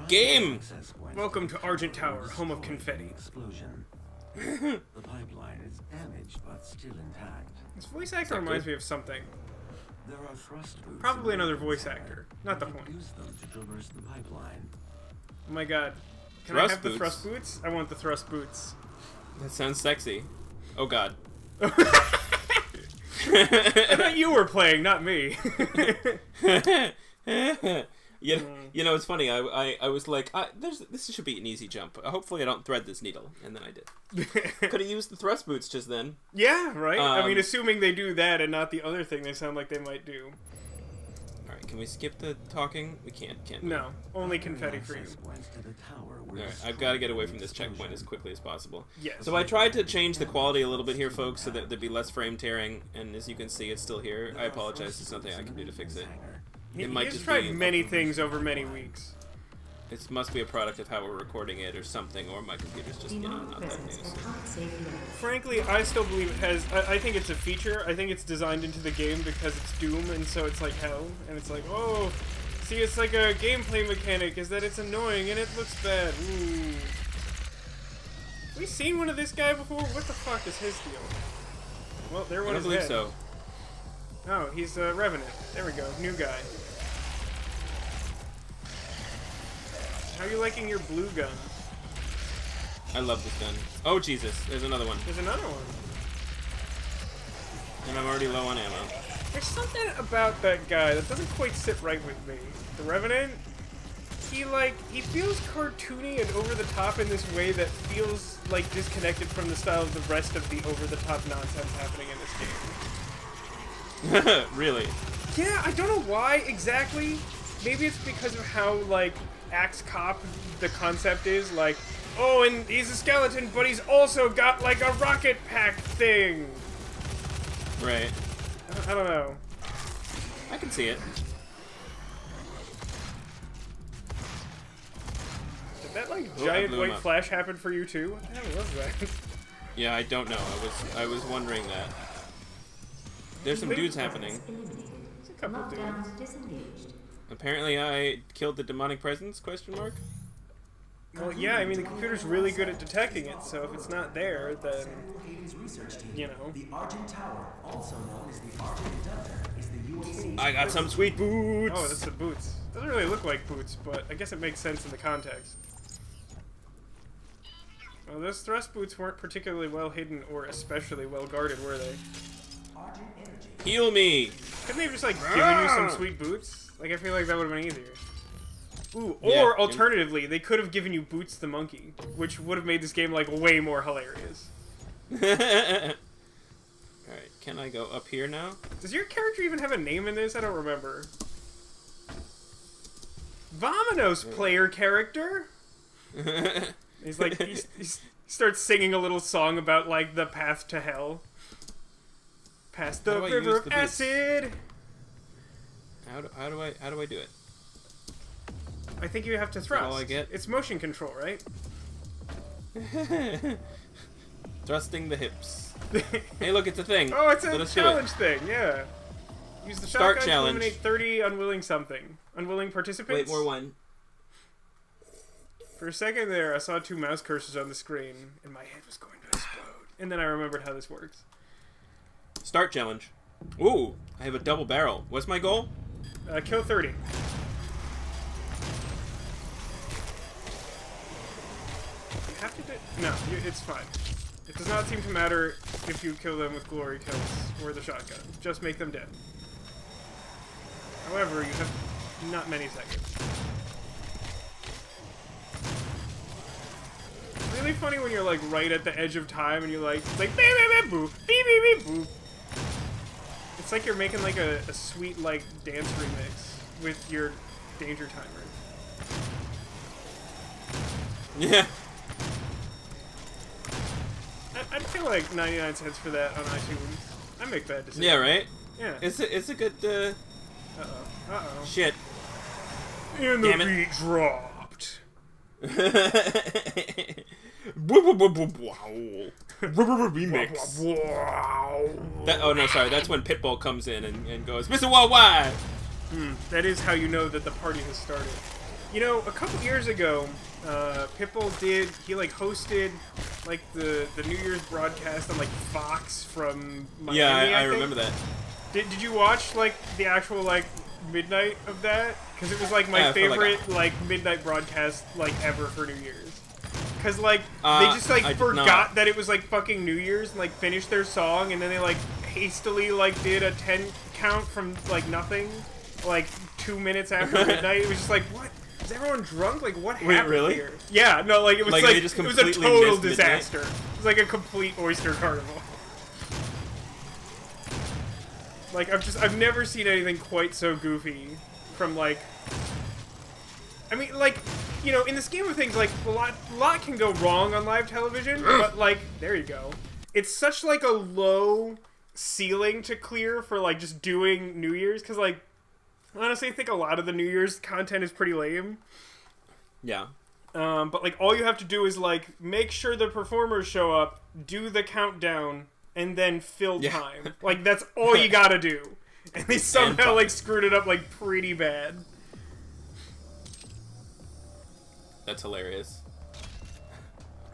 Game! Welcome to Argent Tower, home of confetti. Explosion. The pipeline is damaged but still intact. This voice actor reminds me of something. There are thrust boots. Probably another voice actor. Not the point. Use them to traverse the pipeline. Oh my god. Can Thrust I have the boots? thrust boots? I want the thrust boots. That sounds sexy. Oh god. I thought you were playing, not me. You know, it's funny. I was like, this should be an easy jump. Hopefully, I don't thread this needle, and then I did. Could have used the thrust boots just then. Yeah, right. I mean, assuming they do that and not the other thing they sound like they might do. All right, can we skip the talking? We can't we? No, only confetti for you. Alright, I've got to get away from this checkpoint as quickly as possible. Yes. So I tried to change the quality a little bit here, folks, so that there'd be less frame tearing, and as you can see, it's still here. I apologize, there's nothing I can do to fix it. It might He's just tried be... many things over many weeks. It must be a product of how we're recording it or something, or my computer's just, you know, not that new. So. Frankly, I still believe it has... I think it's a feature. I think it's designed into the game because it's Doom, and so it's like hell. And it's like, oh... See, it's like a gameplay mechanic, is that it's annoying and it looks bad. Ooh. Have we seen one of this guy before? What the fuck is his deal? Well, there one I is don't believe dead. so. Oh, he's a Revenant. There we go. New guy. How are you liking your blue gun? I love this gun. Oh, Jesus. There's another one. There's another one. And I'm already low on ammo. There's something about that guy that doesn't quite sit right with me. The Revenant, he feels cartoony and over the top in this way that feels like disconnected from the style of the rest of the over the top nonsense happening in this game. Really? Yeah, I don't know why exactly. Maybe it's because of how like Axe Cop the concept is, like, oh, and he's a skeleton, but he's also got like a rocket pack thing. Right. I don't know. I can see it. Did that like Oh, I giant blew him white up. flash happen for you too? What the hell was that? Yeah, I don't know. I was wondering that. There's some dudes happening. There's a couple dudes. Apparently I killed the demonic presence, question mark? Well, yeah, I mean, the computer's really good at detecting it, so if it's not there, then, you know. The Argent Tower, also known as the Argent Conductor, is the UAC. I got some sweet boots! Oh, that's the boots. Doesn't really look like boots, but I guess it makes sense in the context. Well, those thrust boots weren't particularly well hidden or especially well guarded, were they? Heal me! Couldn't they have just, like, given you some sweet boots? Like, I feel like that would have been easier. Ooh, or Yeah, alternatively, they could have given you Boots the Monkey, which would have made this game, like, way more hilarious. Alright, can I go up here now? Does your character even have a name in this? I don't remember. Vamonos, player character! He's like, he starts singing a little song about, like, the path to hell. Past the How do I river use of the boots? acid! How do I do it? I think you have to thrust. all I get? It's motion control, right? Thrusting the hips. Hey, look, it's a thing. Oh, it's Let a us do it. challenge thing, yeah. Use the Start shotgun challenge. to eliminate 30 unwilling something. Unwilling participants? Wait, more one. For a second there, I saw two mouse cursors on the screen, and my head was going to explode. And then I remembered how this works. Start challenge. Ooh, I have a double barrel. What's my goal? Kill 30. You have to do... No, it's fine. It does not seem to matter if you kill them with glory kills or the shotgun. Just make them dead. However, you have not many seconds. It's really funny when you're like right at the edge of time and you're like beep beep beep boop, beep beep beep boop. It's like you're making like a sweet like dance remix with your danger timer. Yeah. I'd pay like 99 cents for that on iTunes. I make bad decisions. Yeah, right? Yeah. It's a good, Uh-oh. Uh-oh. shit. And the Damn it. beat dropped. Remix. Wow. Oh no, sorry. That's when Pitbull comes in and goes, Mr. Worldwide. That is how you know that the party has started. You know, a couple years ago, Pitbull hosted like the New Year's broadcast on like Fox from Miami. Yeah, I think. remember that. Did you watch like the actual like midnight of that? Because it was like my favorite like midnight broadcast like ever for New Year's. Because like they just like forgot that it was like fucking New Year's and like finished their song and then they like hastily like did a 10 count from like nothing like 2 minutes after midnight. It was just like, what? Is everyone drunk? Like, what happened really? here? Yeah, no, like, it was they just it was a completely total missed disaster. It was like a complete oyster carnival. Like, I've never seen anything quite so goofy from, like... I mean, like, you know, in the scheme of things, like, a lot can go wrong on live television, but, like, there you go. It's such, like, a low ceiling to clear for, like, just doing New Year's, because, like, honestly, I think a lot of the New Year's content is pretty lame. Yeah. But, like, all you have to do is, like, make sure the performers show up, do the countdown, and then fill time. Like, that's all you gotta do. And they somehow, like, screwed it up, like, pretty bad. That's hilarious.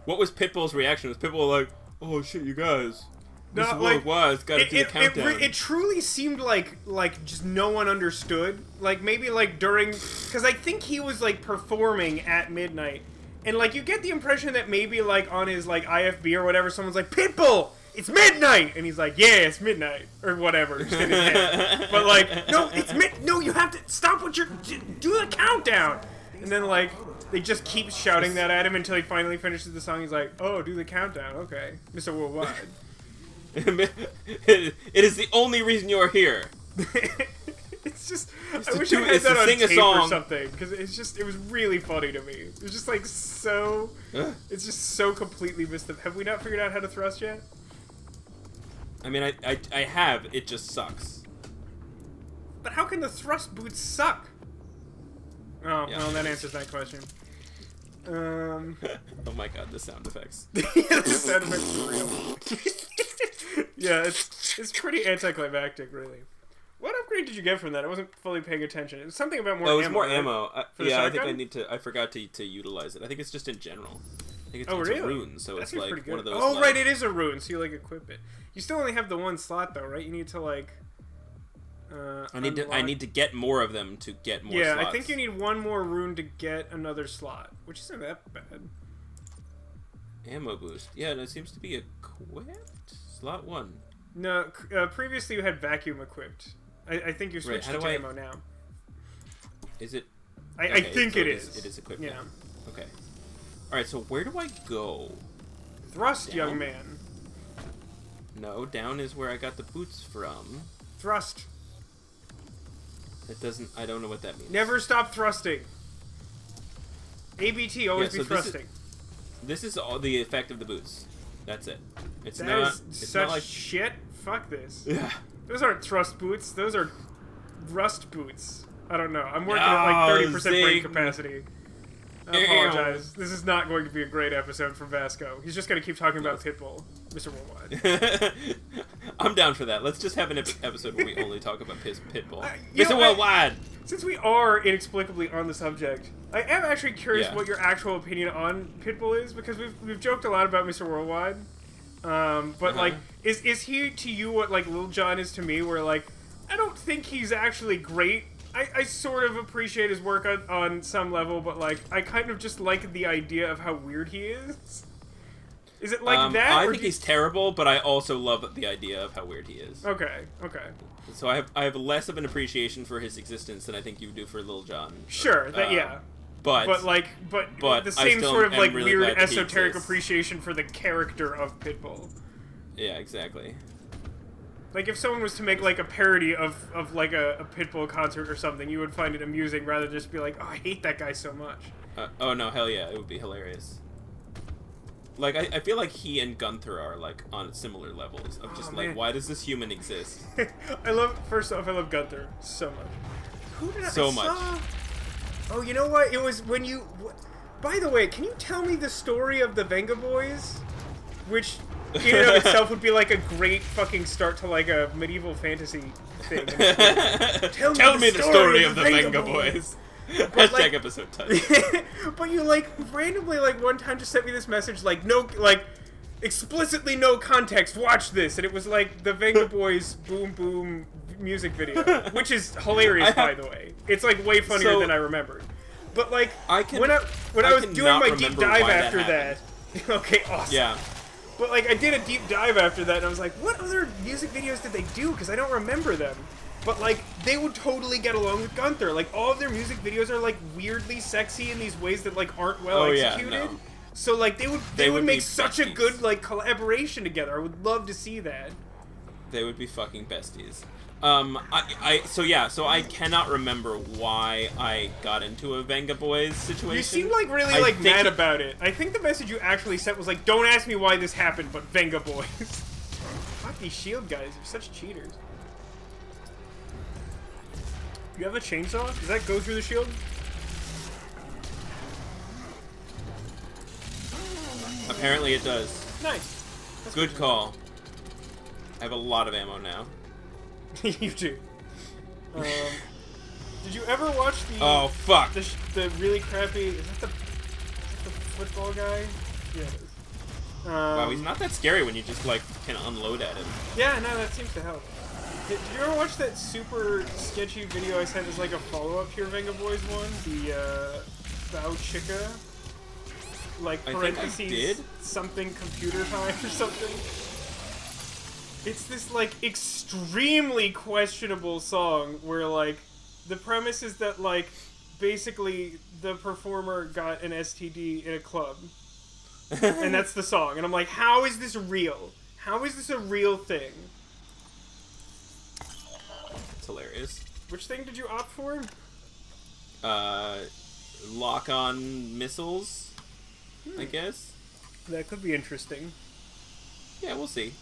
What was Pitbull's reaction? Was Pitbull like, oh shit, you guys... This is what it was. Gotta do the countdown. It truly seemed like just no one understood. Like maybe like during, because I think he was like performing at midnight, and like you get the impression that maybe like on his like IFB or whatever, someone's like, Pitbull, it's midnight, and he's like, yeah, it's midnight or whatever, just in his head. But like, no, no, you have to stop what you're do the countdown, and then like they just keep shouting that at him until he finally finishes the song. He's like, oh, do the countdown, okay, Mr. Worldwide. It is the only reason you're here. It's just, I wish I had that on tape song. or something, because it was really funny to me. It was just like so, it's just so completely missed up. Have we not figured out how to thrust yet? I mean, I have, it just sucks. But how can the thrust boots suck? Oh, yeah. Well, that answers that question. Oh my god, the sound effects. Yeah, the sound effects are real. Yeah, it's pretty anticlimactic, really. What upgrade did you get from that? I wasn't fully paying attention. It was something about more ammo. Oh, it was more right? ammo. Yeah, I think I forgot to utilize it. I think it's just in general. I think it's, really? a rune, so That's it's like one of those... Oh, right, it is a rune, so you, like, equip it. You still only have the one slot, though, right? You need to, like... I need to get more of them to get more slots. Yeah, I think you need one more rune to get another slot, which isn't that bad. Ammo boost. Yeah, and it seems to be equipped. Slot 1. No, previously you had vacuum equipped. I think you're switched to ammo now. Is it? I think it is. It is equipped. Yeah. Now. Okay. All right. So where do I go? Thrust, down? young man. No, down is where I got the boots from. Thrust. It doesn't. I don't know what that means. Never stop thrusting. ABT, always be thrusting. This is all the effect of the boots. That's it. It's that not. Is it's such not like shit. Fuck this. Yeah. Those aren't thrust boots. Those are rust boots. I don't know. I'm working at like 30% brain capacity. I apologize. This is not going to be a great episode for Vasco. He's just going to keep talking about Pitbull, Mr. Worldwide. I'm down for that. Let's just have an episode where we only talk about Pitbull. Mr. Worldwide! Since we are inexplicably on the subject, I am actually curious Yeah. what your actual opinion on Pitbull is, because we've joked a lot about Mr. Worldwide. But like, is he to you what like Lil Jon is to me, where like, I don't think he's actually great. I sort of appreciate his work on some level, but like, I kind of just like the idea of how weird he is. Is it like that? I think he's terrible, but I also love the idea of how weird he is. Okay. So I have less of an appreciation for his existence than I think you do for Lil Jon. Sure, yeah. But the same sort of like really weird esoteric appreciation for the character of Pitbull. Yeah, exactly. Like if someone was to make like a parody of like a Pitbull concert or something, you would find it amusing rather than just be like, oh, I hate that guy so much. Oh no, hell yeah, it would be hilarious. Like I feel like he and Gunther are like on similar levels of just like, why does this human exist? First off, I love Gunther so much. Who did so I much. saw? Oh, you know what? It was when you. By the way, can you tell me the story of the Venga Boys? Which, in and of itself, would be like a great fucking start to like a medieval fantasy thing. Tell me the story of the Venga Boys. Hashtag like, episode title. But you like randomly like one time just sent me this message like no like explicitly no context. Watch this, and it was like the Venga Boys Boom Boom music video, which is hilarious by the way. It's like way funnier than I remembered. But like when I was doing my deep dive after that. Okay, awesome. Yeah. But like I did a deep dive after that, and I was like, what other music videos did they do? Because I don't remember them. But like they would totally get along with Gunther. Like all of their music videos are like weirdly sexy in these ways that like aren't well executed. Yeah, no. So like they would make such a good like collaboration together. I would love to see that. They would be fucking besties. So I cannot remember why I got into a Venga Boys situation. You seem like really like mad about it. I think the message you actually sent was like, "Don't ask me why this happened, but Venga Boys." Fuck these shield guys, they're such cheaters. You have a chainsaw? Does that go through the shield? Apparently it does. Nice. That's good call. I have a lot of ammo now. You do. Did you ever watch the? Oh fuck! The really crappy. Is that the football guy? Yeah. It is. Wow, he's not that scary when you just like can unload at him. Yeah, no, that seems to help. Did you ever watch that super sketchy video I sent as like a follow-up to your Venga Boys one? The Bow Chica, like parentheses I did. Something computer time or something. It's this, like, extremely questionable song where, like, the premise is that, like, basically the performer got an STD in a club. And that's the song. And I'm like, how is this real? How is this a real thing? It's hilarious. Which thing did you opt for? Lock-on missiles, I guess. That could be interesting. Yeah, we'll see.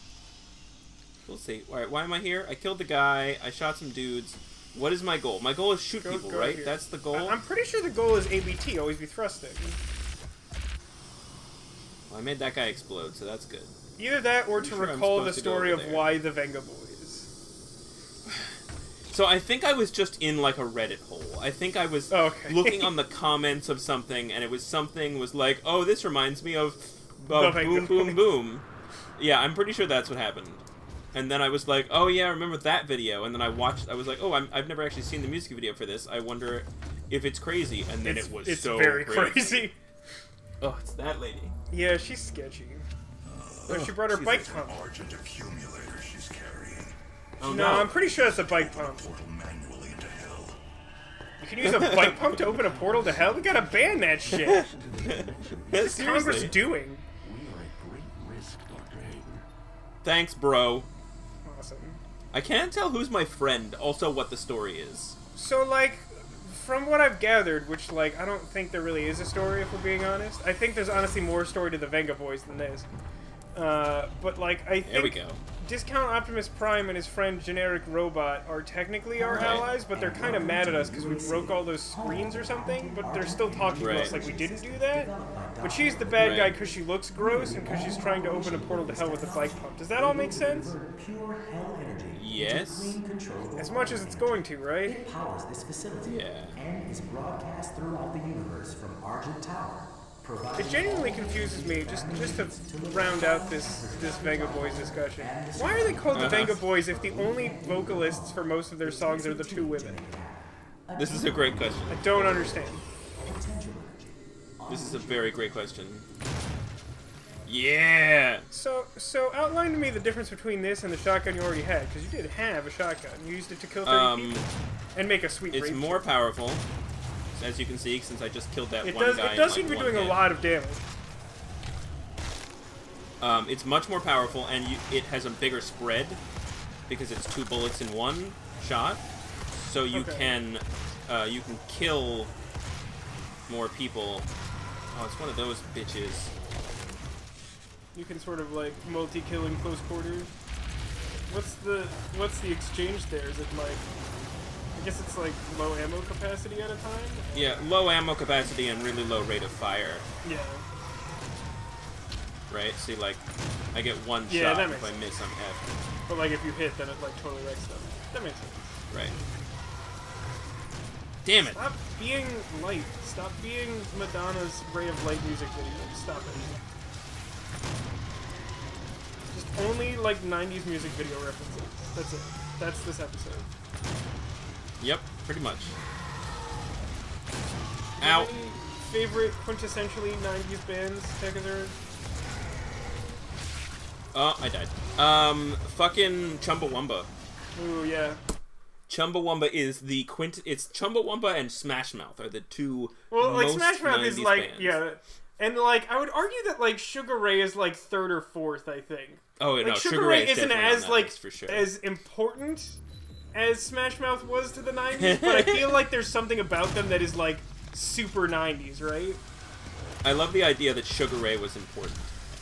We'll see. Alright, why am I here? I killed the guy. I shot some dudes. What is my goal? My goal is shoot people, right? Here. That's the goal? I'm pretty sure the goal is ABT, always be thrusting. Well, I made that guy explode, so that's good. Either that or to recall the story of why the Venga Boys. So I think I was just in, like, a Reddit hole. I think I was looking on the comments of something, and it was like, oh, this reminds me of Boom Boom Boom. Yeah, I'm pretty sure that's what happened. And then I was like, oh yeah, I remember that video. And then I was like, oh, I've never actually seen the music video for this. I wonder if it's crazy. And then it was so very crazy. Oh, it's that lady. Yeah, she's sketchy. Oh, she brought her bike pump. Argent accumulator she's carrying. Oh, no, I'm pretty sure it's a bike pump. You can use a bike pump to open a portal to hell? We gotta ban that shit. What's Congress doing? Thanks, bro. Awesome. I can't tell who's my friend, also what the story is. So, like, from what I've gathered, which, like, I don't think there really is a story, if we're being honest. I think there's honestly more story to the Venga Boys than this. But, like, I think there we go. Discount Optimus Prime and his friend Generic Robot are technically our allies, but they're kind of mad at us because we broke all those screens or something, but they're still talking to us like we didn't do that. But she's the bad guy because she looks gross and because she's trying to open a portal to hell with a bike pump. Does that all make sense? Yes. As much as it's going to, right? It powers this facility and is broadcast throughout the universe from Argent Tower. It genuinely confuses me, just to round out this Venga Boys discussion. Why are they called the Venga Boys if the only vocalists for most of their songs are the two women? This is a great question. I don't understand. This is a very great question. Yeah! So outline to me the difference between this and the shotgun you already had, because you did have a shotgun. You used it to kill 30 people and make a sweet It's more powerful. As you can see, since I just killed that one guy. It does seem to be doing a lot of damage. It's much more powerful, and it has a bigger spread because it's 2 bullets in one shot. So you can kill more people. Oh, it's one of those bitches. You can sort of like multi-kill in close quarters. What's the exchange there? Is it like? I guess it's like low ammo capacity at a time? Yeah, low ammo capacity and really low rate of fire. Yeah. Right? See, like, I get one shot. If I miss, I'm F. But like if you hit, then it like totally wrecks them. That makes sense. Right. Damn it. Stop being light. Stop being Madonna's Ray of Light music video. Stop it. Just only, like, 90s music video references. That's it. That's this episode. Yep, pretty much. Ow. Any favorite quintessentially 90s bands, Tekazard? Oh, I died. Fucking Chumbawamba. Ooh, yeah. Chumbawamba is the it's Chumbawamba and Smash Mouth are the two well, like, most Smash Mouth is, like, bands. yeah. And, like, I would argue that, like, Sugar Ray is, like, 3rd or 4th, I think. Oh, like, no, Sugar Ray isn't as, like, for sure. as important as Smash Mouth was to the 90s, but I feel like there's something about them that is, like, super 90s, right? I love the idea that Sugar Ray was important.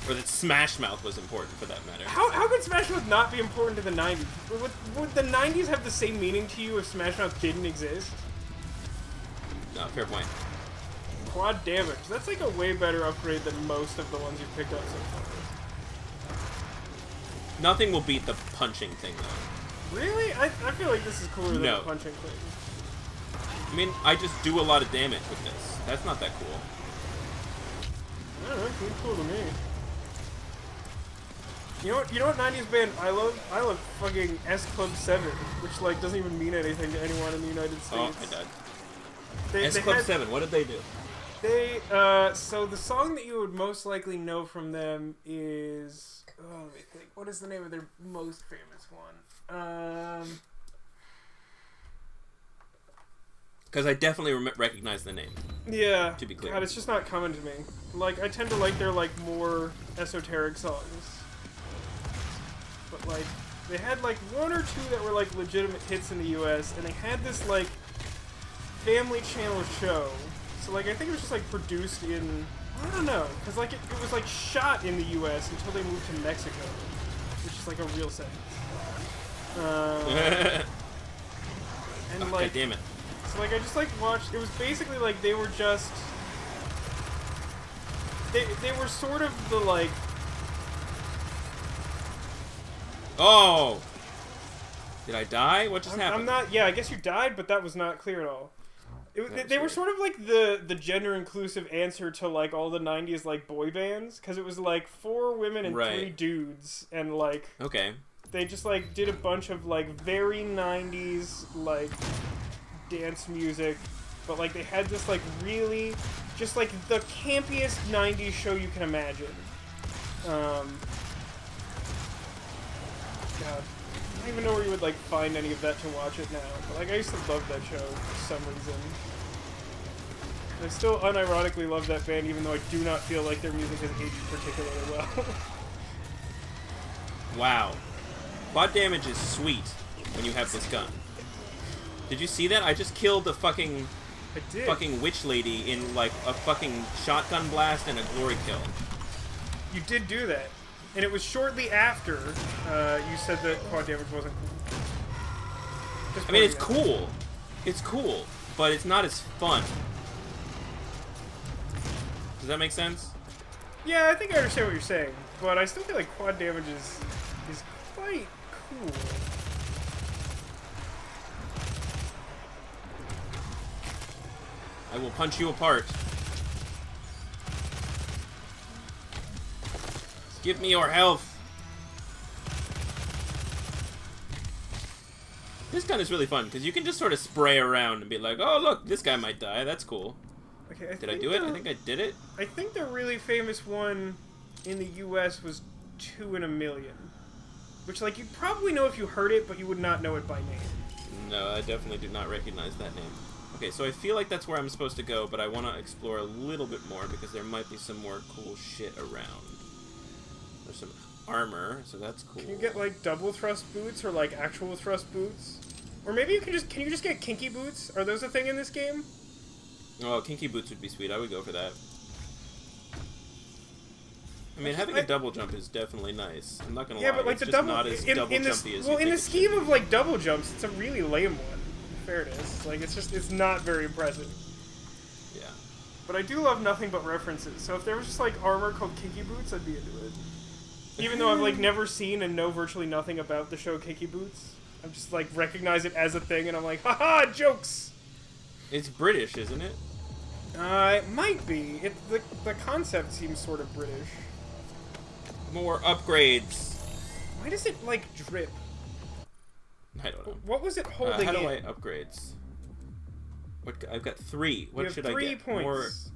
Or that Smash Mouth was important, for that matter. How could Smash Mouth not be important to the 90s? Would the 90s have the same meaning to you if Smash Mouth didn't exist? No, fair point. Quad damage. That's like a way better upgrade than most of the ones you've picked up so far. Nothing will beat the punching thing, though. Really? I feel like this is cooler than the punching thing. I mean, I just do a lot of damage with this. That's not that cool. I don't know, it seems cool to me. You know what 90s band I love? I love fucking S Club 7, which, like, doesn't even mean anything to anyone in the United States. Oh, I died. S Club 7, what did they do? So the song that you would most likely know from them is... Oh, let me think. What is the name of their most famous one? Because I definitely recognize the name. Yeah. To be clear. God, it's just not coming to me. Like, I tend to like their, like, more esoteric songs. But, like, they had, like, 1 or 2 that were, like, legitimate hits in the US, and they had this, like, Family Channel show. So, like, I think it was just, like, produced in... I don't know. Because, like, it was, like, shot in the US until they moved to Mexico. Which is, like, a real sentence. And, like... God damn it. So, like, I just, like, watched... It was basically, like, they were just... They were sort of the, like... Oh! Did I die? What just happened? I'm not... Yeah, I guess you died, but that was not clear at all. They were sort of, like, the gender-inclusive answer to, like, all the 90s, like, boy bands. Because it was, like, 4 women and 3 dudes. And, like... Okay. They just, like, did a bunch of, like, very 90s, like... dance music, but like they had this like really just like the campiest 90s show you can imagine. God, I don't even know where you would like find any of that to watch it now, but like I used to love that show for some reason. And I still unironically love that band even though I do not feel like their music has aged particularly well. Wow. Quad damage is sweet when you have this gun. Did you see that? I just killed the fucking witch lady in, like, a fucking shotgun blast and a glory kill. You did do that. And it was shortly after you said that quad damage wasn't cool. I mean, it's cool. It's cool, but it's not as fun. Does that make sense? Yeah, I think I understand what you're saying, but I still feel like quad damage is quite cool. I will punch you apart. Give me your health. This gun is really fun, because you can just sort of spray around and be like, oh, look, this guy might die. That's cool. Okay, did I do it? I think I did it. I think the really famous one in the US was 2 in a Million. Which, like, you'd probably know if you heard it, but you would not know it by name. No, I definitely do not recognize that name. Okay, so I feel like that's where I'm supposed to go, but I want to explore a little bit more because there might be some more cool shit around. There's some armor, so that's cool. Can you get, like, double thrust boots or, like, actual thrust boots? Or maybe you can you just get kinky boots? Are those a thing in this game? Oh, kinky boots would be sweet. I would go for that. I mean, having a double jump is definitely nice. I'm not gonna lie. Yeah, but, like, it's the just double... not as double jumpy as well, in the it's scheme of, like, double jumps, it's a really lame one. Fairness. Like, it's not very impressive. Yeah. But I do love nothing but references, so if there was just, like, armor called Kinky Boots, I'd be into it. Even though I've, like, never seen and know virtually nothing about the show Kinky Boots. I'm just, like, recognize it as a thing, and I'm like, haha, jokes! It's British, isn't it? It might be. The concept seems sort of British. More upgrades. Why does it, like, drip? I don't know. What was it holding how do in? I upgrades? I've got 3. What should I get? 3 points.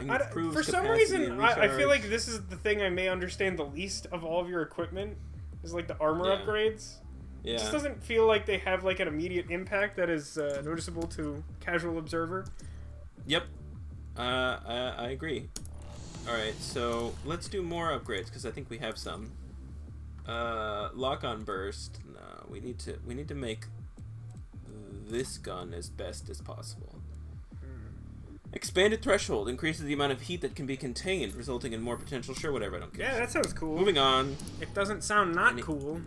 More for some reason, I feel like this is the thing I may understand the least of all of your equipment. Is like the armor upgrades. Yeah. It just doesn't feel like they have like an immediate impact that is noticeable to casual observer. Yep. I agree. Alright, so let's do more upgrades, because I think we have some. Lock-on burst. No, we need to make this gun as best as possible. Expanded threshold increases the amount of heat that can be contained, resulting in more potential. Sure, whatever, I don't care. Yeah, that sounds cool. Moving on. It doesn't sound not cool.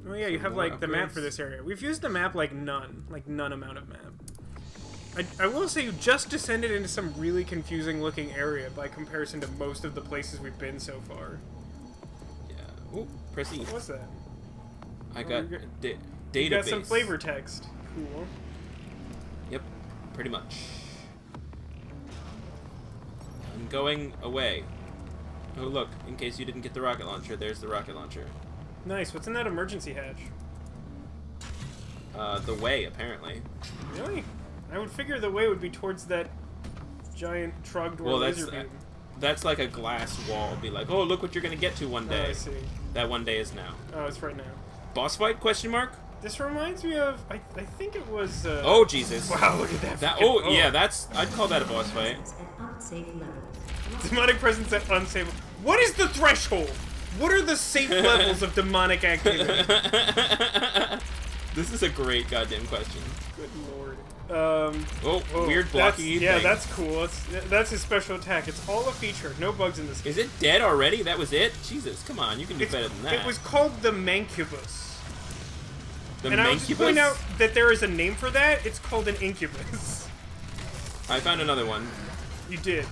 Oh yeah, you have like the map for this area. We've used the map like none amount of map. I will say you just descended into some really confusing looking area by comparison to most of the places we've been so far. Yeah. Ooh, press E. What's that? I got database. You got some flavor text. Cool. Yep, pretty much. I'm going away. Oh look, in case you didn't get the rocket launcher, there's the rocket launcher. Nice. What's in that emergency hatch? The way, apparently. Really? I would figure the way would be towards that giant trugged or laser beam. That's like a glass wall. Be like, oh, look what you're gonna get to one day. Oh, I see. That one day is now. Oh, it's right now. Boss fight? Question mark? This reminds me of. I think it was. Oh Jesus! Wow, look at that. Yeah, that's. I'd call that a boss fight. Demonic presence at unsafe. What is the threshold? What are the safe levels of demonic activity? This is a great goddamn question. Good lord. Weird blocky thing. Yeah, that's cool. That's his special attack. It's all a feature. No bugs in this game. Is it dead already? That was it? Jesus, come on. You can do better than that. It was called the Mancubus. And I would just point out that there is a name for that. It's called an incubus. I found another one. You did.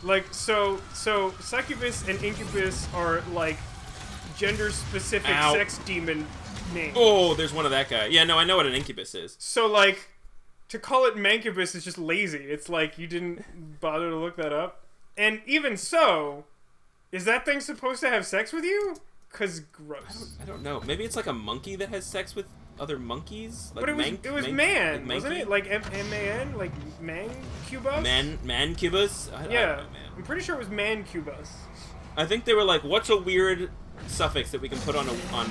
Like, so succubus and incubus are, like, gender-specific sex demon names. Oh, there's one of that guy. Yeah, no, I know what an incubus is. So, like, to call it mancubus is just lazy. It's like you didn't bother to look that up. And even so, is that thing supposed to have sex with you? 'Cause gross. I don't know. Maybe it's like a monkey that has sex with other monkeys? Like but it was man, wasn't it? Like M-A-N? Like Mancubus? Mancubus? I don't know, man. I'm pretty sure it was Mancubus. I think they were like, what's a weird suffix that we can put on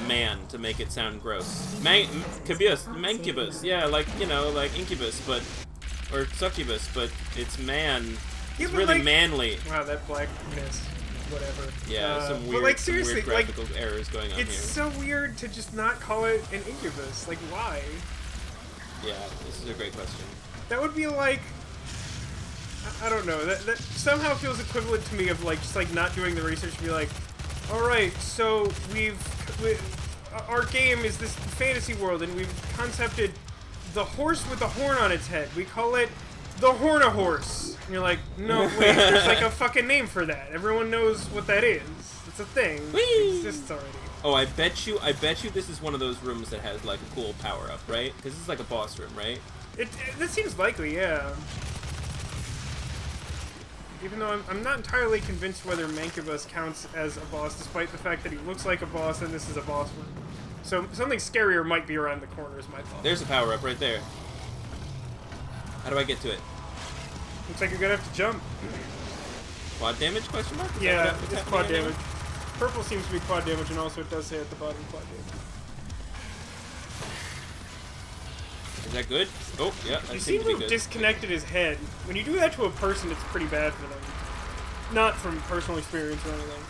man to make it sound gross? Mancubus. Yeah, like, you know, like incubus, but... Or succubus, but it's man. It's really like, manly. Wow, that blackness. Whatever. Yeah, some weird, but like, seriously, some weird graphical errors going on here. It's so weird to just not call it an incubus. Like, why? Yeah, this is a great question. That would be like... I don't know. That somehow feels equivalent to me of, like, just, like, not doing the research to be like, alright, so our game is this fantasy world, and we've concepted the horse with the horn on its head. We call it the Horn-a-Horse. And you're like, no, wait, there's like a fucking name for that. Everyone knows what that is. It's a thing. Whee! It exists already. Oh, I bet you this is one of those rooms that has like a cool power-up, right? Because this is like a boss room, right? That seems likely, yeah. Even though I'm not entirely convinced whether Mancubus counts as a boss, despite the fact that he looks like a boss and this is a boss room. So something scarier might be around the corner is my thought. There's a power-up right there. How do I get to it? Looks like you're gonna have to jump. Quad damage, question mark? Yeah, it's quad damage. Purple seems to be quad damage, and also it does say at the bottom quad damage. Is that good? Oh, yeah, that You seems seem to be to have good. disconnected his head. When you do that to a person, it's pretty bad for them. Not from personal experience or anything.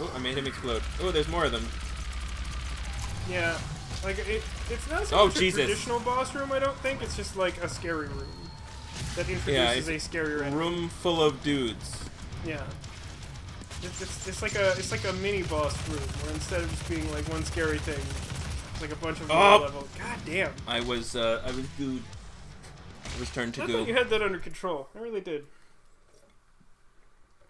Oh, I made him explode. Oh, there's more of them. Yeah. Like, it's not so much a traditional boss room, I don't think. It's just like a scary room that introduces a scarier enemy. Room full of dudes. Yeah. It's like a mini boss room where instead of just being like one scary thing, it's like a bunch of low level. God damn. I was dude. I was turned to goo. I thought you had that under control. I really did.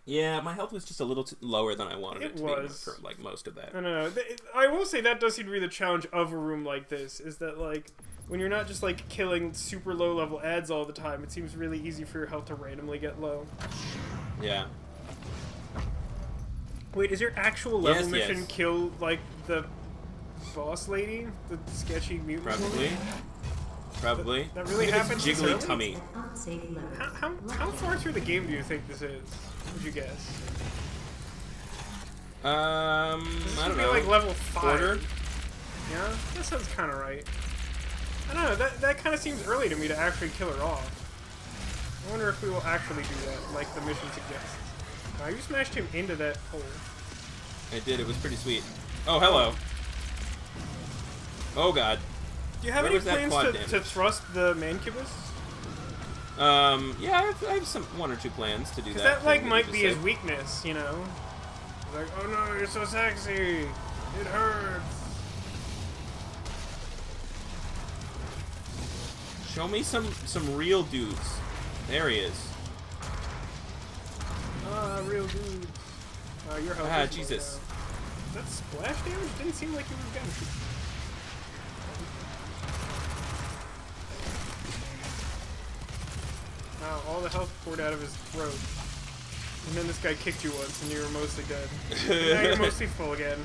Yeah, my health was just a little lower than I wanted it to be for like most of that. No. I will say that does seem to be the challenge of a room like this, is that like when you're not just like killing super low level ads all the time, it seems really easy for your health to randomly get low. Yeah. Wait, is your actual level mission kill like the boss lady, the sketchy mutant? Probably. That really happens. Jiggly tummy. How far through the game do you think this is? Would you guess? I don't know. Like level 5. Quarter? Yeah, that sounds kind of right. I don't know. That kind of seems early to me to actually kill her off. I wonder if we will actually do that, like the mission suggests. You smashed him into that hole. I did. It was pretty sweet. Oh, hello. Oh God. Do you have any plans to thrust the mancubus? Yeah, I have some 1 or 2 plans to do that. That like might be his weakness, you know. Like, oh no, you're so sexy. It hurts. Show me some real dudes. There he is. Real dude. Your health. Ah, Jesus. Is that splash damage? Didn't seem like you were getting. Wow, all the health poured out of his throat. And then this guy kicked you once and you were mostly dead. And now you're mostly full again.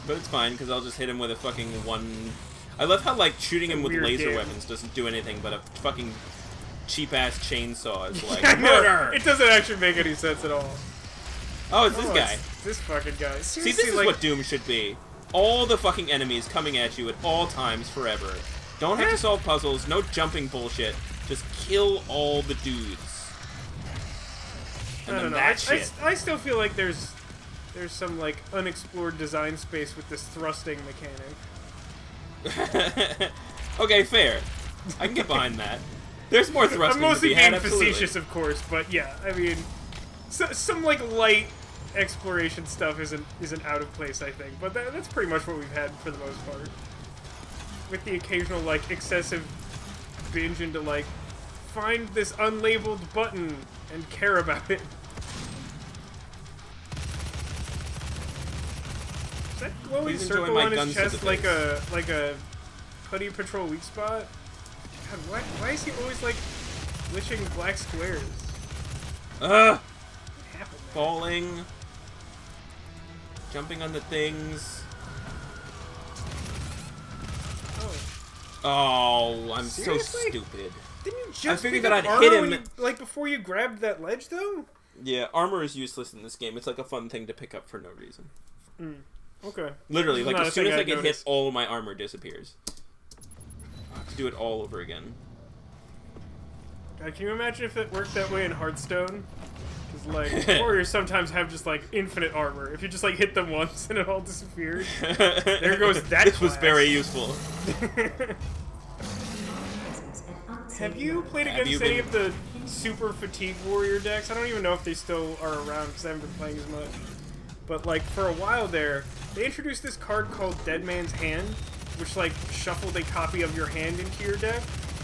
But it's fine, because I'll just hit him with a fucking one... I love how, like, shooting him with laser weapons doesn't do anything, but a fucking cheap-ass chainsaw is like, murder! It doesn't actually make any sense at all. Oh, it's this guy. It's this fucking guy. See, this is what Doom should be. All the fucking enemies coming at you at all times forever. Don't have to solve puzzles, no jumping bullshit. Just kill all the dudes. And I don't know. I still feel like there's some like unexplored design space with this thrusting mechanic. Okay, fair. I can get behind that. There's more thrusting to be had, I'm mostly being facetious, of course, but yeah, I mean, some like light exploration stuff isn't out of place, I think. But that's pretty much what we've had for the most part. With the occasional like excessive binge into like find this unlabeled button and care about it. Is that glowing circle on his chest like a Putty Patrol weak spot? God, why is he always like glitching black squares? What happened, falling, jumping on the things. Oh, I'm Seriously? so stupid. Didn't you just I figured that I'd hit him like before you grabbed that ledge, though? Yeah, armor is useless in this game. It's like a fun thing to pick up for no reason. Okay. Literally, like as soon as I get hit, all of my armor disappears. I have to do it all over again. God, can you imagine if it worked that way in Hearthstone? Because like warriors sometimes have just like infinite armor. If you just like hit them once and it all disappears, there goes that. This was very useful. Have you played against any of the super fatigue warrior decks? I don't even know if they still are around because I haven't been playing as much. But like for a while there, they introduced this card called Dead Man's Hand, which like shuffled a copy of your hand into your deck.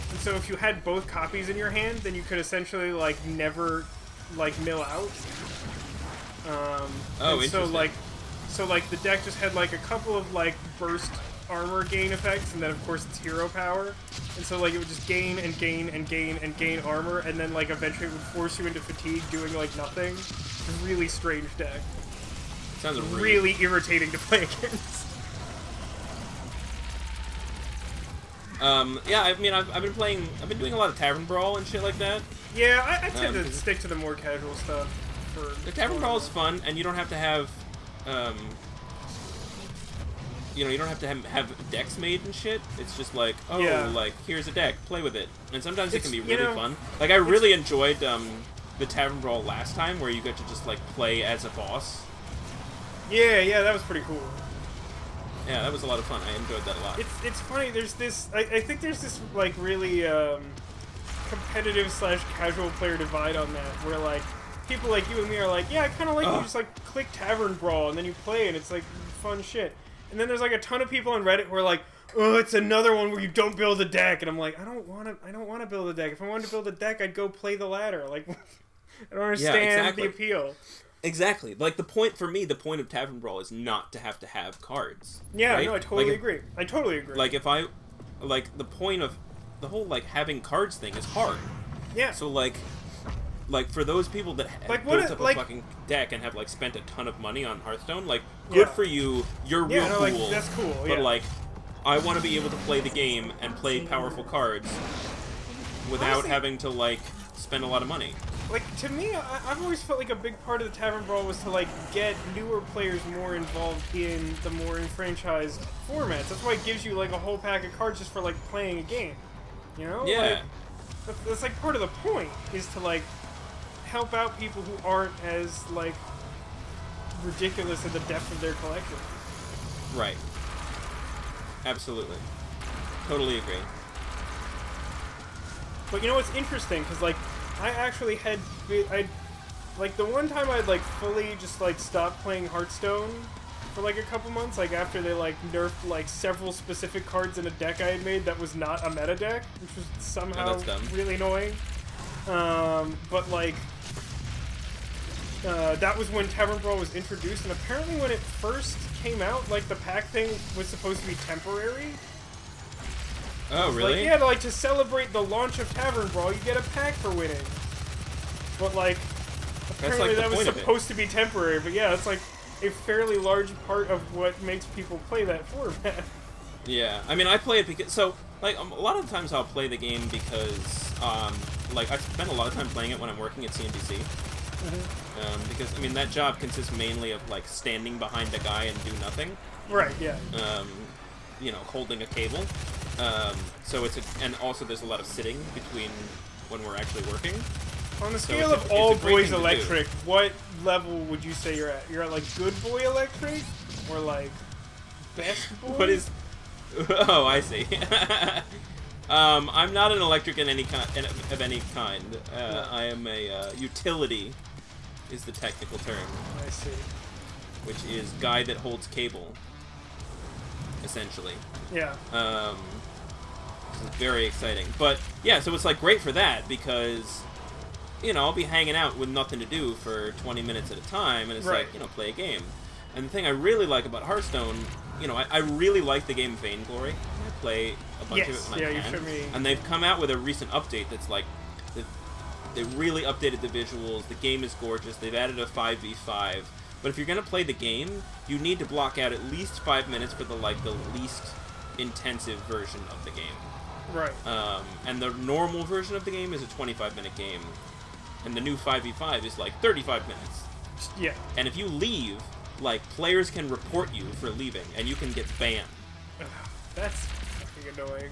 And so if you had both copies in your hand, then you could essentially like never like mill out. Interesting. So like the deck just had like a couple of like burst armor gain effects, and then of course it's hero power, and so like it would just gain and gain and gain and gain armor, and then like eventually it would force you into fatigue doing like nothing. Really strange deck. Sounds really irritating to play against. Yeah, I mean, I've been doing a lot of Tavern Brawl and shit like that. Yeah, I tend to stick to the more casual stuff. The Tavern Brawl is fun, and you don't have to have, you don't have to have decks made and shit. It's just like, like, here's a deck, play with it. And sometimes it can be really fun. Like, I really enjoyed the Tavern Brawl last time, where you get to just, like, play as a boss. Yeah, that was pretty cool. Yeah, that was a lot of fun. I enjoyed that a lot. It's funny, there's this, I think there's this, like, really, competitive / casual player divide on that, where, like, people like you and me are like, yeah, I kind of like you just, like, click Tavern Brawl, and then you play, and it's, like, fun shit. And then there's like a ton of people on Reddit who are like, oh, it's another one where you don't build a deck, and I'm like, I don't want to build a deck. If I wanted to build a deck, I'd go play the ladder. Like, I don't understand the appeal. Exactly. Like, the point of Tavern Brawl is not to have cards. Yeah, right? no, I totally agree. I totally agree. Like, the point of the whole, like, having cards thing is hard. Yeah. So, like, for those people that have built up a fucking deck and have, like, spent a ton of money on Hearthstone, like, good for you. You're real cool. Like, that's cool, But, like, I want to be able to play the game and play powerful cards without having to, like, spend a lot of money. Like, to me, I've always felt like a big part of the Tavern Brawl was to, like, get newer players more involved in the more enfranchised formats. That's why it gives you, like, a whole pack of cards just for, like, playing a game. You know? Yeah. Like, that's, like, part of the point, is to, like, help out people who aren't as, like, ridiculous in the depth of their collection. Right. Absolutely. Totally agree. But you know what's interesting? Because, like, I actually had... like, the one time I'd, like, fully just, like, stopped playing Hearthstone for, like, a couple months, like, after they, like, nerfed, like, several specific cards in a deck I had made that was not a meta deck, which was somehow really annoying. But, like... that was when Tavern Brawl was introduced, and apparently when it first came out, like, the pack thing was supposed to be temporary. Oh, really? Like, to celebrate the launch of Tavern Brawl, you get a pack for winning. But, like, apparently that was supposed to be temporary, but yeah, it's, like, a fairly large part of what makes people play that format. Yeah, I mean, I play it because, so, like, a lot of times I'll play the game because, like, I spend a lot of time playing it when I'm working at CNBC. Because, I mean, that job consists mainly of, like, standing behind a guy and do nothing. Right, yeah. You know, holding a cable. So it's and also there's a lot of sitting between when we're actually working. On the scale of all boys electric, what level would you say you're at? You're at, like, good boy electric? Or, like, best boy? What is... Oh, I see. I'm not an electric in any of any kind. I am a utility, is the technical term. I see. Which is guy that holds cable, essentially. Yeah. This is very exciting. But, yeah, so it's, like, great for that, because, you know, I'll be hanging out with nothing to do for 20 minutes at a time, and it's like, you know, play a game. And the thing I really like about Hearthstone, you know, I really like the game Vainglory. I play a bunch of it when I can. And they've come out with a recent update that's like, they really updated the visuals. The game is gorgeous. They've added a 5v5. But if you're gonna play the game, you need to block out at least 5 minutes for the least intensive version of the game. Right. And the normal version of the game is a 25-minute game, and the new 5v5 is like 35 minutes. Yeah. And if you leave, like, players can report you for leaving, and you can get banned. That's fucking annoying.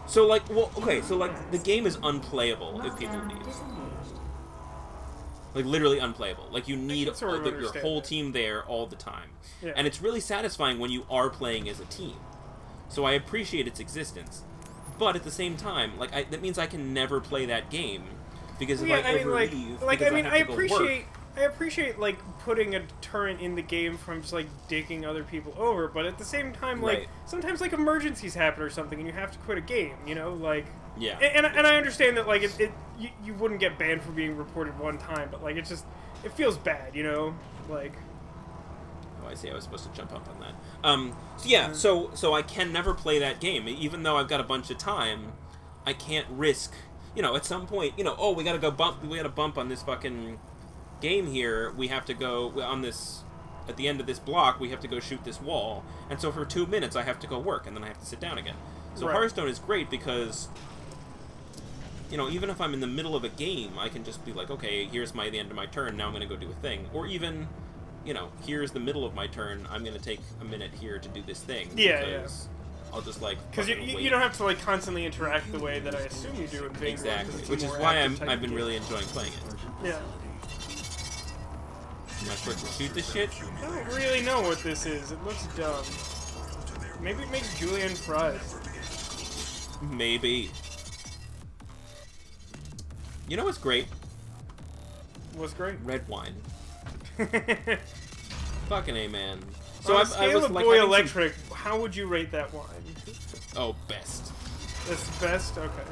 So, like, well, okay, so, like, the game is unplayable if people leave. Like, literally unplayable. Like, you need your whole team there all the time. Yeah. And it's really satisfying when you are playing as a team. So I appreciate its existence. But at the same time, like, that means I can never play that game. Because if I ever leave, I appreciate, like, putting a deterrent in the game from just, like, dicking other people over, but at the same time, like, sometimes, like, emergencies happen or something, and you have to quit a game, you know, like... Yeah. And I understand that, like, you wouldn't get banned for being reported one time, but, like, it feels bad, you know? Like... Oh, I see. I was supposed to jump up on that. So yeah, so I can never play that game. Even though I've got a bunch of time, I can't risk... You know, at some point, you know, oh, we gotta bump on this fucking... game here, we have to go on this, at the end of this block, we have to go shoot this wall, and so for 2 minutes I have to go work, and then I have to sit down again. So Hearthstone is great because, you know, even if I'm in the middle of a game, I can just be like, okay, here's the end of my turn, now I'm going to go do a thing. Or even, you know, here's the middle of my turn, I'm going to take a minute here to do this thing. Yeah. I'll just, like, because you don't have to, like, constantly interact the way that I assume you do in Vainglory. Exactly, which is why I've been really enjoying playing it. Yeah. Am I supposed to shoot this shit? I don't really know what this is. It looks dumb. Maybe it makes julienne fries. Maybe. You know what's great? What's great? Red wine. Fucking A, man. So on a scale of boy electric, how would you rate that wine? Oh, best. That's the best? Okay.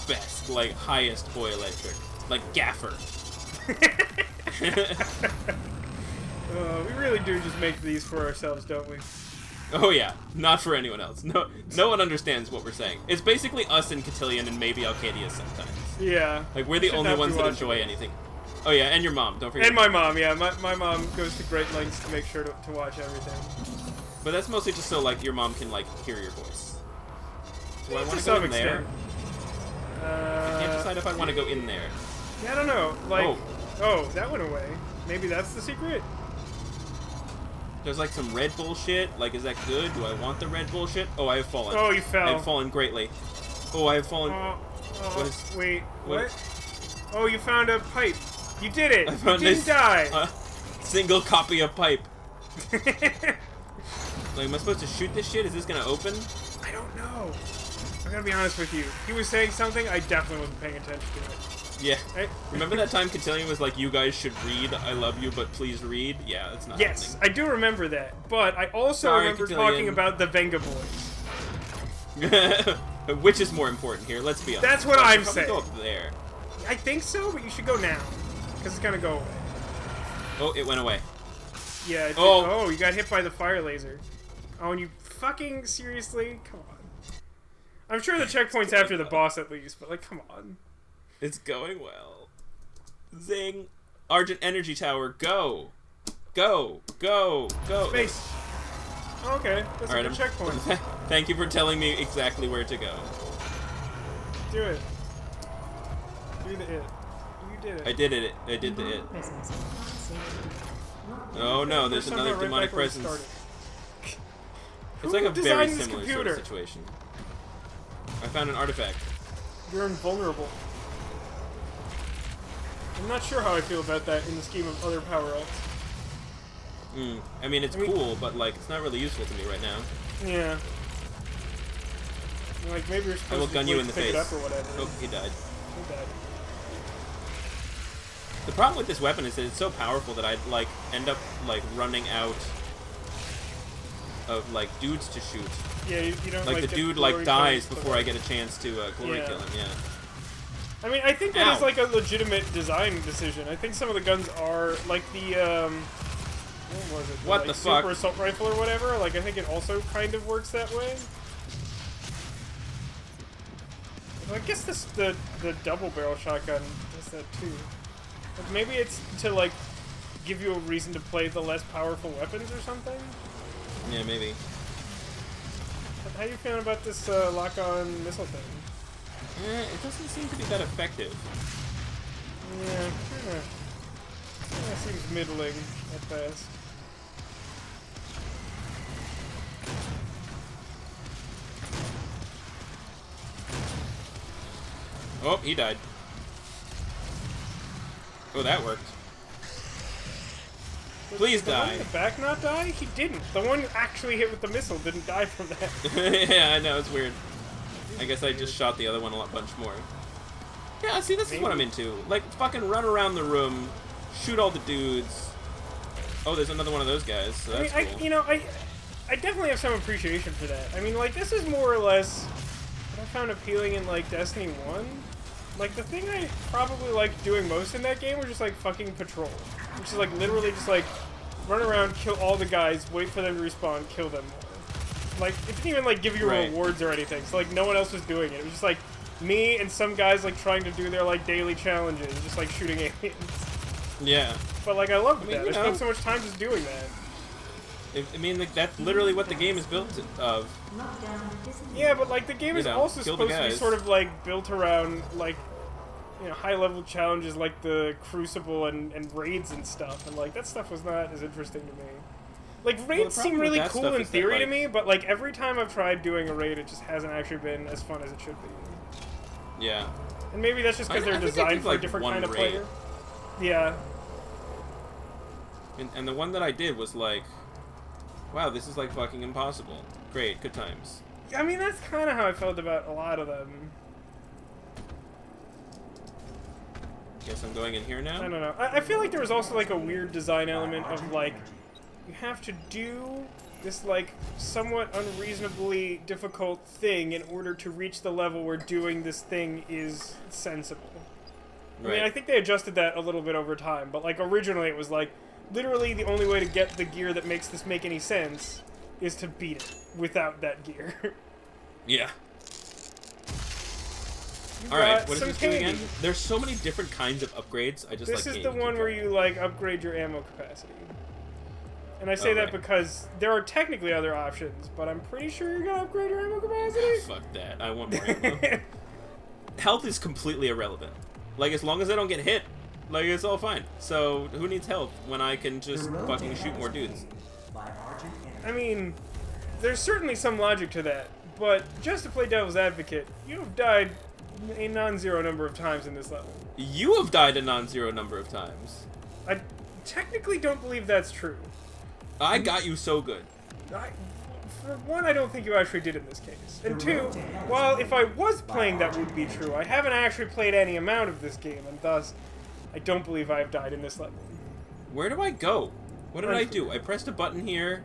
Best. Like, highest boy electric. Like, Gaffer. We really do just make these for ourselves, don't we? Oh yeah, not for anyone else. No one understands what we're saying. It's basically us and Cotillion and maybe Alcadius sometimes. Yeah. Like, we're the only ones that enjoy anything. Oh yeah, and your mom, don't forget. And my mom, yeah. My mom goes to great lengths to make sure to watch everything. But that's mostly just so, like, your mom can, like, hear your voice. Do I want to some go in there? I can't decide if I want to go in there. Yeah, I don't know. Like, oh, that went away. Maybe that's the secret? There's, like, some red bullshit. Like, is that good? Do I want the red bullshit? Oh, I have fallen. Oh, you fell. I have fallen greatly. Oh, I have fallen. Wait, what? Oh, you found a pipe. You did it. I found you didn't die. Single copy of pipe. Like, am I supposed to shoot this shit? Is this gonna open? I don't know. I'm gonna be honest with you. He was saying something, I definitely wasn't paying attention to it. Yeah. Remember that time Cotillion was like, you guys should read, I love you, but please read? Yeah, that's not Yes, I do remember that. But I also remember talking about the Venga Boys. Which is more important here, let's be honest. That's what I'm saying. Go up there. I think so, but you should go now. Because it's gonna go away. Oh, it went away. Yeah, it did. Oh, you got hit by the fire laser. Oh, and you fucking seriously? Come on. I'm sure the checkpoint's after the boss at least, but like, come on. It's going well. Zing. Argent Energy Tower, go. Go. Go. Go. Space. Oh, okay, that's a good checkpoint. Thank you for telling me exactly where to go. Do it. Do the it. You did it. I did it. I did the it. Oh no, there's another demonic presence. It's like a very similar sort of situation. I found an artifact. You're invulnerable. I'm not sure how I feel about that in the scheme of other power-ups. I mean, it's cool, but like, it's not really useful to me right now. Yeah. Like, maybe you're supposed to gun you in the pick face. it up or whatever. Oh, he died. He died. The problem with this weapon is that it's so powerful that I'd, like, end up, like, running out of, like, dudes to shoot. Yeah, you don't, like, the dude, like, dies before I get a chance to glory kill him, yeah. I mean, I think that is, like, a legitimate design decision. I think some of the guns are, like, the, what was it? What the fuck? Super assault rifle or whatever. Like, I think it also kind of works that way. Well, I guess the double barrel shotgun does that too. Like, maybe it's to, like, give you a reason to play the less powerful weapons or something? Yeah, maybe. But how you feeling about this lock-on missile thing? It doesn't seem to be that effective. Yeah, it seems middling at best. Oh, he died. Oh, that worked. Please die. Did the one in the back not die? He didn't. The one actually hit with the missile didn't die from that. Yeah, I know, it's weird. I guess I just shot the other one a bunch more. Yeah, see, this is what I'm into. Like, fucking run around the room, shoot all the dudes. Oh, there's another one of those guys, so that's cool. I definitely have some appreciation for that. I mean, like, this is more or less what I found appealing in, like, Destiny 1. Like, the thing I probably liked doing most in that game was just, like, fucking patrol. Which is, like, literally just, like, run around, kill all the guys, wait for them to respawn, kill them more. Like, it didn't even, like, give you rewards or anything, so, like, no one else was doing it. It was just, like, me and some guys, like, trying to do their, like, daily challenges, just, like, shooting aliens. Yeah. But, like, I loved that. I spent so much time just doing that. I mean, like, that's literally what the game is built of. Yeah, but, like, the game is also supposed to be sort of, like, built around, like, you know, high-level challenges like the Crucible and raids and stuff, and, like, that stuff was not as interesting to me. Like, raids seem really cool in theory to me, but, like, every time I've tried doing a raid, it just hasn't actually been as fun as it should be. Yeah. And maybe that's just because they're designed for a different kind of player. Yeah. And the one that I did was like, wow, this is, like, fucking impossible. Great, good times. I mean, that's kind of how I felt about a lot of them. Guess I'm going in here now? I don't know. I feel like there was also, like, a weird design element of, like, you have to do this, like, somewhat unreasonably difficult thing in order to reach the level where doing this thing is sensible. Right. I mean, I think they adjusted that a little bit over time, but like originally it was like literally the only way to get the gear that makes this make any sense is to beat it without that gear. Yeah. Alright, what does this do again? There's so many different kinds of upgrades. I just This is the one where you like upgrade your ammo capacity. And I say that because there are technically other options, but I'm pretty sure you're gonna upgrade your ammo capacity. Fuck that. I want more ammo. Health is completely irrelevant. Like, as long as I don't get hit, like, it's all fine. So, who needs health when I can just fucking shoot more dudes? I mean, there's certainly some logic to that, but just to play devil's advocate, you have died a non-zero number of times in this level. You have died a non-zero number of times. I technically don't believe that's true. I got you so good. For one, I don't think you actually did in this case. And two, while if I was playing that would be true, I haven't actually played any amount of this game, and thus, I don't believe I have died in this level. Where do I go? What did I do? I pressed a button here.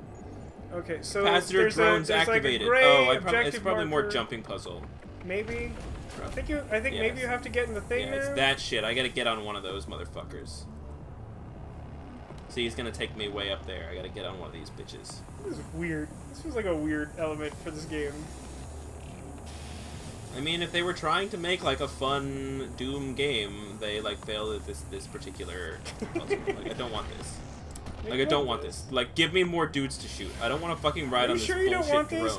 Okay, so Capacitor drones activated. Like it's probably more jumping puzzle. Maybe. I think maybe you have to get in the thing now. It's that shit. I gotta get on one of those motherfuckers. See, he's gonna take me way up there. I gotta get on one of these bitches. This is weird. This feels like a weird element for this game. I mean, if they were trying to make like a fun Doom game, they like failed at this particular puzzle. Like, I don't want this. Like, I don't want this. Like, give me more dudes to shoot. I don't want to fucking ride on this bullshit drone.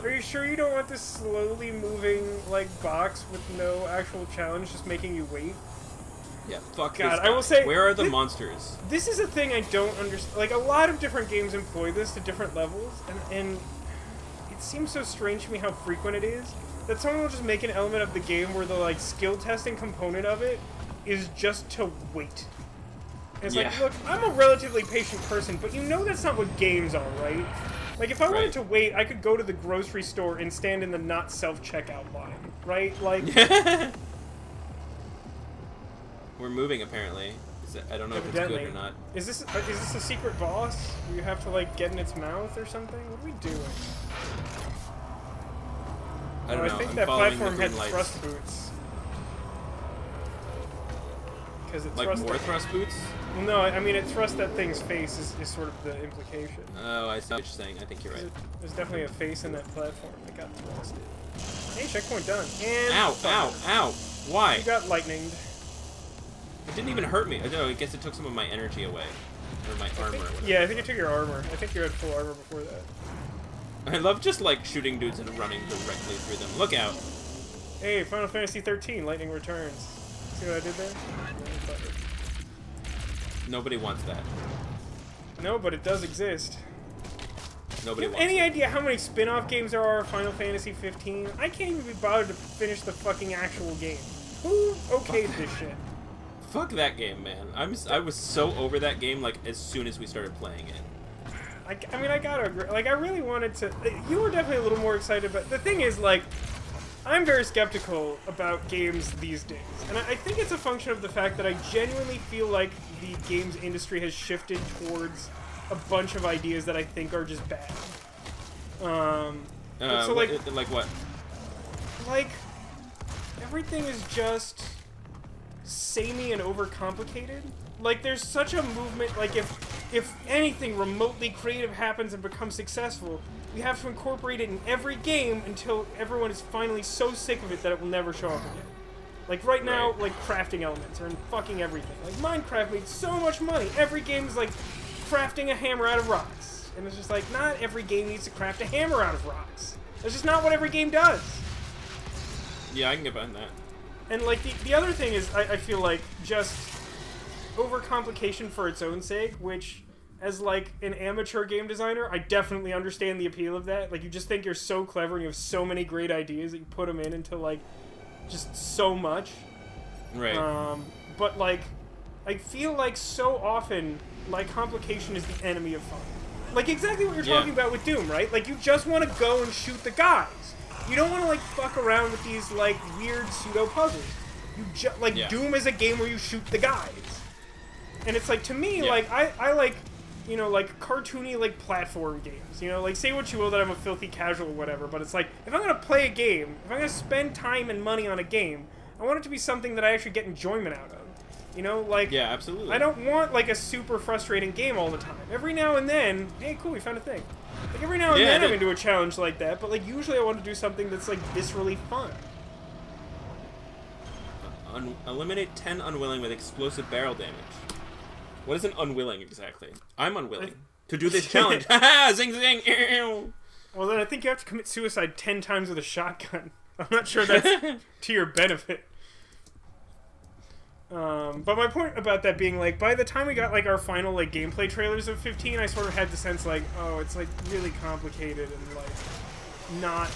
Are you sure you don't want this slowly moving like box with no actual challenge, just making you wait? Yeah, fuck God, this guy. I will say, where are the monsters? This is a thing I don't understand. Like, a lot of different games employ this to different levels, and it seems so strange to me how frequent it is that someone will just make an element of the game where the like skill testing component of it is just to wait. And it's like, look, I'm a relatively patient person, but you know that's not what games are, right? Like, if I wanted to wait, I could go to the grocery store and stand in the not self-checkout line, right? Like... We're moving, apparently. I don't know if it's good or not. Is this a secret boss? You have to, like, get in its mouth or something? What are we doing? I don't know. I think I'm that platform had lights. thrust boots. Because it like more thrust boots? No, I mean, it thrust that thing's face is sort of the implication. Oh, I see what you're saying. I think you're right. There's definitely a face in that platform that got thrusted. Hey, checkpoint done. And ow, ow, ow. Why? You got lightninged. It didn't even hurt me. I guess it took some of my energy away. Or my armor. Yeah, I think it took your armor. I think you had full armor before that. I love just, like, shooting dudes and running directly through them. Look out. Hey, Final Fantasy 13, Lightning Returns. See what I did there? Nobody wants that. No, but it does exist. Nobody wants any idea how many spin-off games there are of Final Fantasy 15? I can't even be bothered to finish the fucking actual game. Who okayed this shit? Fuck that game, man. I was so over that game, like, as soon as we started playing it. I mean, I gotta agree. Like, I really wanted to... You were definitely a little more excited, but the thing is, like, I'm very skeptical about games these days. And I think it's a function of the fact that I genuinely feel like the games industry has shifted towards a bunch of ideas that I think are just bad. So, like what? Like, everything is just samey and overcomplicated. Like, there's such a movement, like, if anything remotely creative happens and becomes successful, we have to incorporate it in every game until everyone is finally so sick of it that it will never show up again. Like, right now, like, crafting elements are in fucking everything. Like, Minecraft made so much money. Every game is, like, crafting a hammer out of rocks. And it's just like, not every game needs to craft a hammer out of rocks. That's just not what every game does. Yeah, I can get behind that. And, like, the other thing is, I feel like, just overcomplication for its own sake, which, as, like, an amateur game designer, I definitely understand the appeal of that. Like, you just think you're so clever and you have so many great ideas that you put them in into, like, just so much. Right. But, like, I feel like so often, like, complication is the enemy of fun. Like, exactly what you're talking about with Doom, right? Like, you just want to go and shoot the guys. You don't want to, like, fuck around with these, like, weird pseudo-puzzles. Doom is a game where you shoot the guys. And it's like, to me, like, I like, you know, like, cartoony, like, platform games. You know, like, say what you will that I'm a filthy casual or whatever, but it's like, if I'm going to play a game, if I'm going to spend time and money on a game, I want it to be something that I actually get enjoyment out of. You know, like... Yeah, absolutely. I don't want, like, a super frustrating game all the time. Every now and then, hey, cool, we found a thing. Like, every now and then I'm into a challenge like that, but, like, usually I want to do something that's, like, viscerally fun. Eliminate 10 unwilling with explosive barrel damage. What is an unwilling, exactly? I'm unwilling to do this challenge. Haha! Zing, zing! Ew. Well, then I think you have to commit suicide 10 times with a shotgun. I'm not sure that's to your benefit. But my point about that being, like, by the time we got, like, our final, like, gameplay trailers of 15, I sort of had the sense, like, oh, it's, like, really complicated and, like, not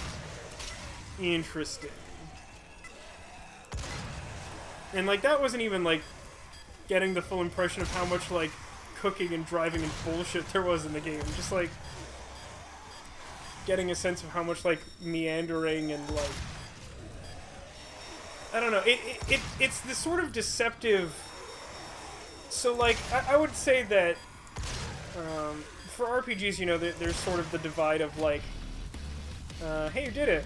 interesting. And, like, that wasn't even, like, getting the full impression of how much, like, cooking and driving and bullshit there was in the game. Just, like, getting a sense of how much, like, meandering and, like... I don't know. It's this sort of deceptive... So, like, I would say that for RPGs, you know, there's sort of the divide of, like, hey, you did it.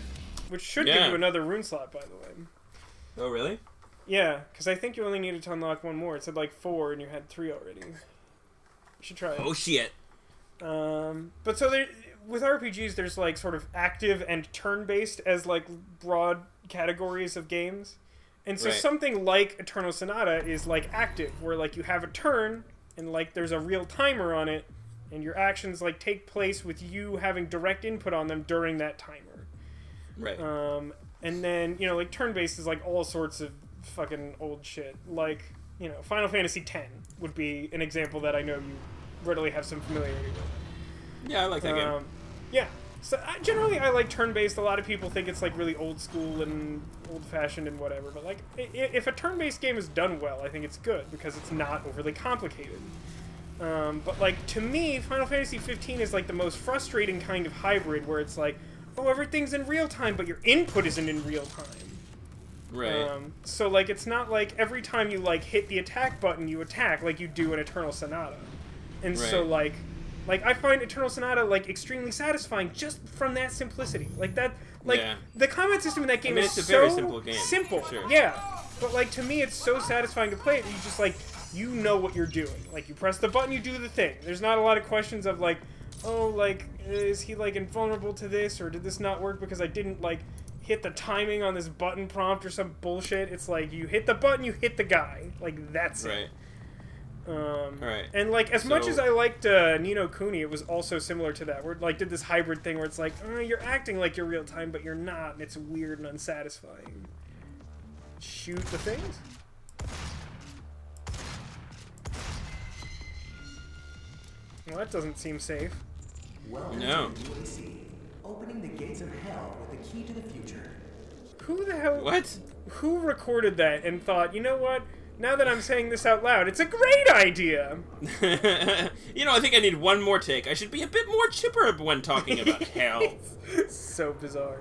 Which should give you another rune slot, by the way. Oh, really? Yeah, because I think you only needed to unlock one more. It said, like, 4, and you had 3 already. You should try it. Oh, shit. But so there... With RPGs, there's, like, sort of active and turn-based as, like, broad categories of games. And so something like Eternal Sonata is, like, active, where, like, you have a turn, and, like, there's a real timer on it, and your actions, like, take place with you having direct input on them during that timer. Right. And then, you know, like, turn-based is, like, all sorts of fucking old shit. Like, you know, Final Fantasy X would be an example that I know you readily have some familiarity with. Yeah, I like that game. Yeah. So generally, I like turn-based. A lot of people think it's like really old school and old-fashioned and whatever. But like, if a turn-based game is done well, I think it's good because it's not overly complicated. But like to me, Final Fantasy 15 is like the most frustrating kind of hybrid, where it's like, oh, everything's in real time, but your input isn't in real time. Right. So like, it's not like every time you like hit the attack button, you attack like you do in Eternal Sonata. And so like I find Eternal Sonata, like, extremely satisfying just from that simplicity. Like, that, like, the combat system in that game is it's a so very simple game. Simple. Sure. Yeah. But, like, to me, it's so satisfying to play it that you just, like, you know what you're doing. Like, you press the button, you do the thing. There's not a lot of questions of, like, oh, like, is he, like, invulnerable to this, or did this not work because I didn't, like, hit the timing on this button prompt or some bullshit. It's like, you hit the button, you hit the guy. Like, that's it. And like as much as I liked Ni no Kuni, it was also similar to that, where it like did this hybrid thing where it's like, you're acting like you're real time, but you're not, and it's weird and unsatisfying. Shoot the things. Well, that doesn't seem safe. Welcome to UAC, opening the gates of hell with the key to the future. Who the hell? What? Who recorded that and thought, you know what? Now that I'm saying this out loud, it's a great idea! You know, I think I need one more take. I should be a bit more chipper when talking about hell. So bizarre.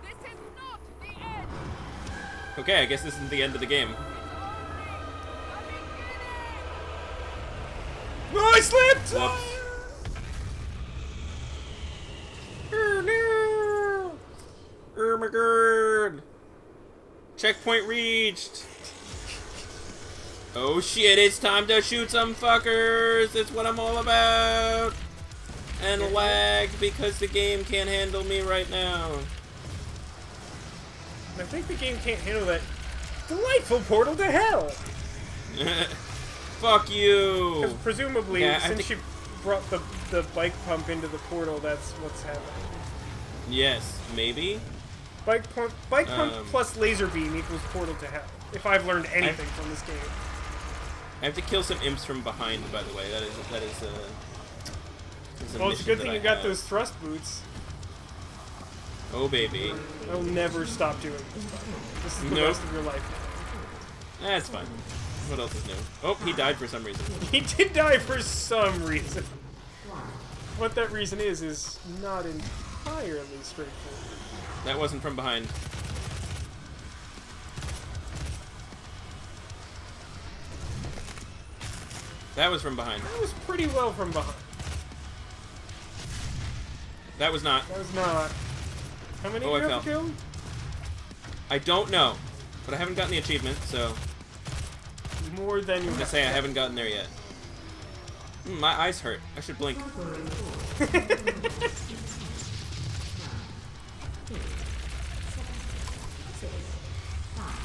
This is not the end! Okay, I guess this isn't the end of the game. Oh, I slipped! Whoops. Oh, no! Oh my god! Checkpoint reached! Oh shit, it's time to shoot some fuckers! It's what I'm all about! And lag because the game can't handle me right now. I think the game can't handle that delightful portal to hell! Fuck you! Because presumably, since you brought the bike pump into the portal, that's what's happening. Yes, maybe? Bike pump plus laser beam equals portal to hell. If I've learned anything from this game. I have to kill some imps from behind, by the way. That is well, it's a good thing you got those thrust boots. Oh, baby. I'll never stop doing this. This is the rest of your life. That's fine. What else is new? Oh, he died for some reason. He did die for some reason. What that reason is not entirely straightforward. That wasn't from behind. That was from behind. That was pretty well from behind. That was not. That was not. How many did you have to kill? I don't know. But I haven't gotten the achievement, so... More than you I'm gonna say I haven't gotten there yet. My eyes hurt. I should blink.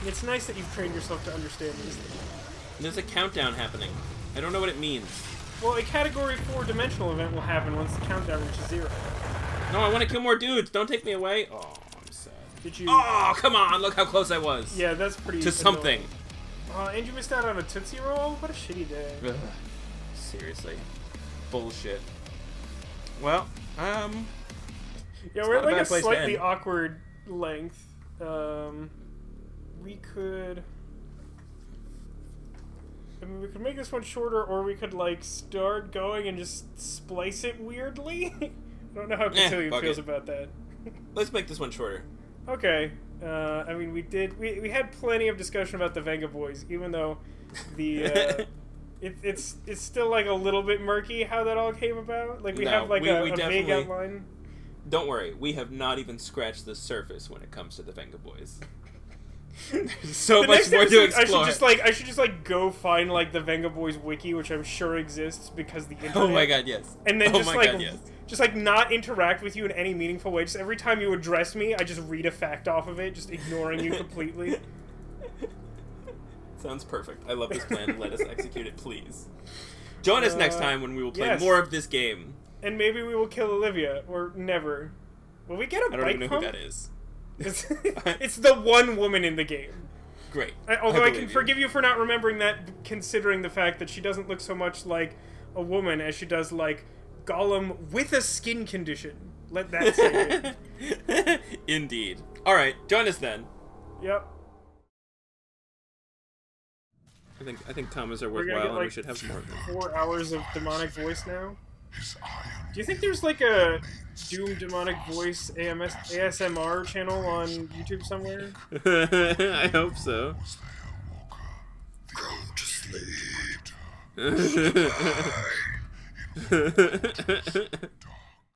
It's nice that you've trained yourself to understand these things. There's a countdown happening. I don't know what it means. Well, a Category 4 dimensional event will happen once the countdown reaches 0. No, I want to kill more dudes. Don't take me away. Oh, I'm sad. Did you... Oh, come on. Look how close I was. Yeah, that's pretty... To something. And you missed out on a Tootsie Roll? What a shitty day. Ugh. Seriously. Bullshit. Well, yeah, we're at like a slightly awkward length. We could... I mean, we could make this one shorter, or we could, like, start going and just splice it weirdly. I don't know how Cotillion feels about that. Let's make this one shorter. Okay. I mean, we had plenty of discussion about the Venga Boys, even though the... It's still, like, a little bit murky how that all came about. Like, we have, like, a vague outline. Don't worry. We have not even scratched the surface when it comes to the Venga Boys. There's so much more to explore. I should just go find like the Venga Boys wiki, which I'm sure exists because the internet. Oh my god, yes. And then just not interact with you in any meaningful way. Just every time you address me, I just read a fact off of it, just ignoring you completely. Sounds perfect. I love this plan. Let us execute it, please. Join us next time when we will play more of this game. And maybe we will kill Olivia, or never. Will we get a bike pump? I don't even know who that is. It's the one woman in the game. Great. Although I can forgive you for not remembering that, considering the fact that she doesn't look so much like a woman as she does like Gollum with a skin condition. Let that say it. Indeed. Alright, join us then. Yep. I think commas are worthwhile, and we should have some more. 4 hours of demonic voice now. Do you think there's like a Doom demonic voice ASMR channel on YouTube somewhere? I hope so. Go to sleep.